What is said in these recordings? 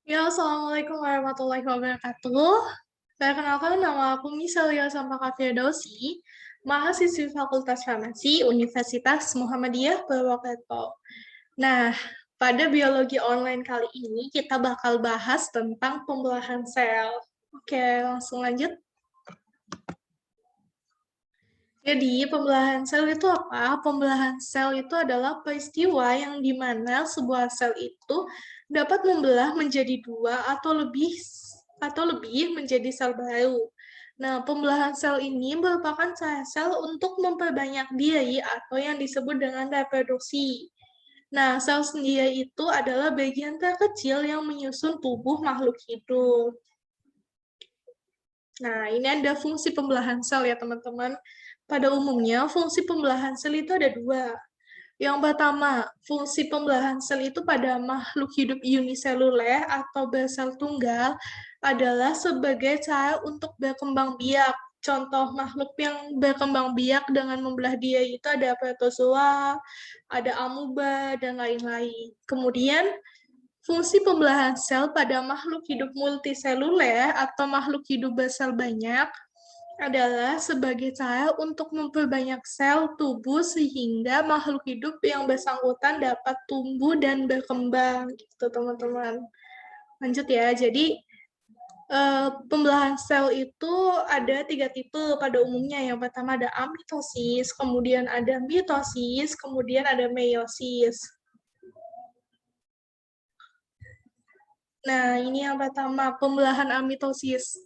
Ya, Assalamualaikum warahmatullahi wabarakatuh. Perkenalkan, nama aku Misalia Sampaka Firdausi, mahasiswi Fakultas Farmasi Universitas Muhammadiyah Purwokerto. Nah, pada biologi online kali ini kita bakal bahas tentang pembelahan sel. Oke, langsung lanjut. Jadi, pembelahan sel itu apa? Pembelahan sel itu adalah peristiwa yang dimana sebuah sel itu dapat membelah menjadi dua atau lebih menjadi sel baru. Nah, pembelahan sel ini merupakan cara sel untuk memperbanyak diri atau yang disebut dengan reproduksi. Nah, sel sendiri itu adalah bagian terkecil yang menyusun tubuh makhluk hidup. Nah, ini ada fungsi pembelahan sel ya, teman-teman. Pada umumnya, fungsi pembelahan sel itu ada dua. Yang pertama, fungsi pembelahan sel itu pada makhluk hidup uniseluler atau bersel tunggal adalah sebagai cara untuk berkembang biak. Contoh makhluk yang berkembang biak dengan membelah dia itu ada protozoa, ada amuba, dan lain-lain. Kemudian, fungsi pembelahan sel pada makhluk hidup multiseluler atau makhluk hidup bersel banyak adalah sebagai cara untuk memperbanyak sel tubuh sehingga makhluk hidup yang bersangkutan dapat tumbuh dan berkembang gitu teman-teman. Lanjut ya, jadi pembelahan sel itu ada 3 tipe pada umumnya. Yang pertama ada amitosis, kemudian ada mitosis, kemudian ada meiosis. Nah, ini yang pertama, pembelahan amitosis.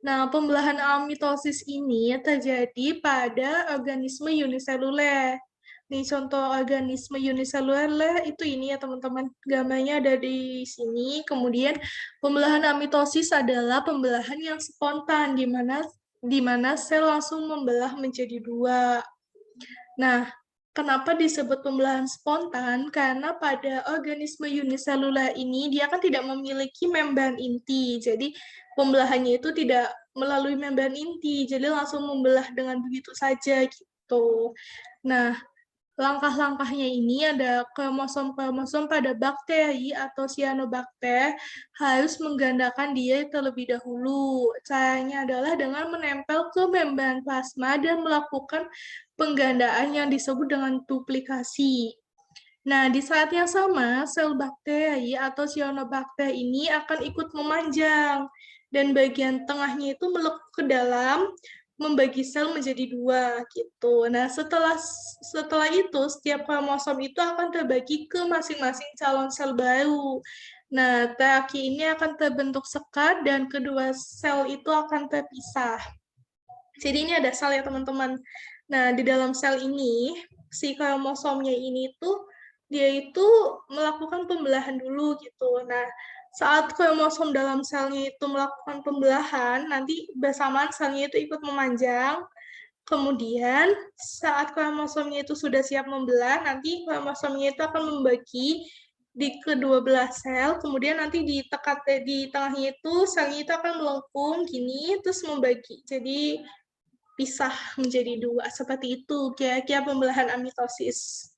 Nah, pembelahan amitosis ini terjadi pada organisme uniseluler. Nih, contoh organisme uniseluler itu ini ya, teman-teman. Gambarnya ada di sini. Kemudian, pembelahan amitosis adalah pembelahan yang spontan, di mana sel langsung membelah menjadi dua. Nah, kenapa disebut pembelahan spontan? Karena pada organisme uniseluler ini dia kan tidak memiliki membran inti. Jadi pembelahannya itu tidak melalui membran inti, jadi langsung membelah dengan begitu saja gitu. Nah, langkah-langkahnya ini ada kromosom-kromosom pada bakteri atau cyanobacter harus menggandakan dia terlebih dahulu. Caranya adalah dengan menempel ke membran plasma dan melakukan penggandaan yang disebut dengan duplikasi. Nah, di saat yang sama, sel bakteri atau cyanobacter ini akan ikut memanjang dan bagian tengahnya itu melekuk ke dalam membagi sel menjadi dua gitu. Nah, setelah itu setiap kromosom itu akan terbagi ke masing-masing calon sel baru. Nah, terakhir ini akan terbentuk sekat dan kedua sel itu akan terpisah. Jadi ini ada sel ya teman-teman. Nah, di dalam sel ini si kromosomnya ini tuh dia itu melakukan pembelahan dulu gitu. Nah, saat kromosom dalam selnya itu melakukan pembelahan, nanti bersamaan selnya itu ikut memanjang. Kemudian, saat kromosomnya itu sudah siap membelah, nanti kromosomnya itu akan membagi di kedua belah sel, kemudian nanti di tengahnya itu selnya itu akan melengkung gini, terus membagi. Jadi pisah menjadi dua, seperti itu kira-kira pembelahan amitosis.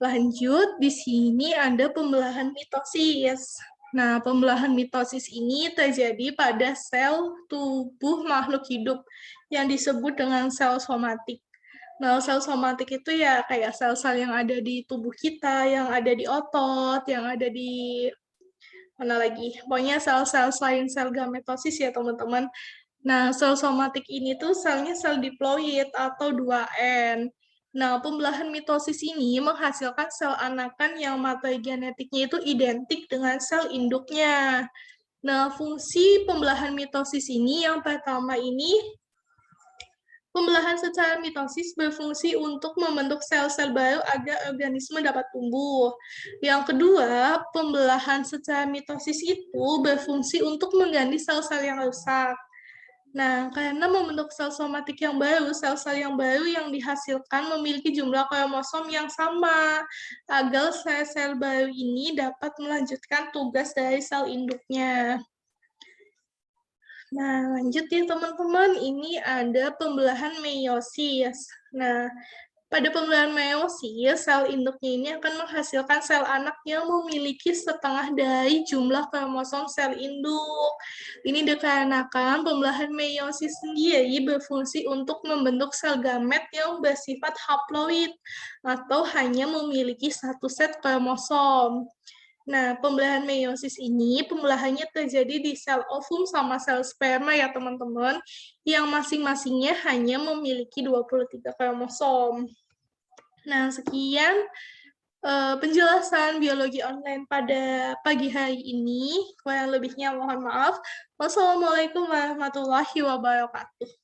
Lanjut, di sini ada pembelahan mitosis. Nah, pembelahan mitosis ini terjadi pada sel tubuh makhluk hidup yang disebut dengan sel somatik. Nah, sel somatik itu ya kayak sel-sel yang ada di tubuh kita, yang ada di otot, yang ada di mana lagi? Pokoknya sel-sel selain sel gametosis ya, teman-teman. Nah, sel somatik ini tuh selnya sel diploid atau 2N. Nah, pembelahan mitosis ini menghasilkan sel anakan yang materi genetiknya itu identik dengan sel induknya. Nah, fungsi pembelahan mitosis ini yang pertama ini, pembelahan secara mitosis berfungsi untuk membentuk sel-sel baru agar organisme dapat tumbuh. Yang kedua, pembelahan secara mitosis itu berfungsi untuk mengganti sel-sel yang rusak. Nah, karena membentuk sel somatik yang baru, sel-sel yang baru yang dihasilkan memiliki jumlah kromosom yang sama, agar sel-sel baru ini dapat melanjutkan tugas dari sel induknya. Nah, lanjut ya teman-teman, ini ada pembelahan meiosis. Nah, Pada pembelahan meiosis, sel induknya ini akan menghasilkan sel anak yang memiliki setengah dari jumlah kromosom sel induk. Ini dikarenakan pembelahan meiosis sendiri berfungsi untuk membentuk sel gamet yang bersifat haploid atau hanya memiliki satu set kromosom. Nah, pembelahan meiosis ini, pembelahannya terjadi di sel ovum sama sel sperma ya teman-teman, yang masing-masingnya hanya memiliki 23 kromosom. Nah, sekian penjelasan biologi online pada pagi hari ini. Kurang lebihnya mohon maaf. Wassalamualaikum warahmatullahi wabarakatuh.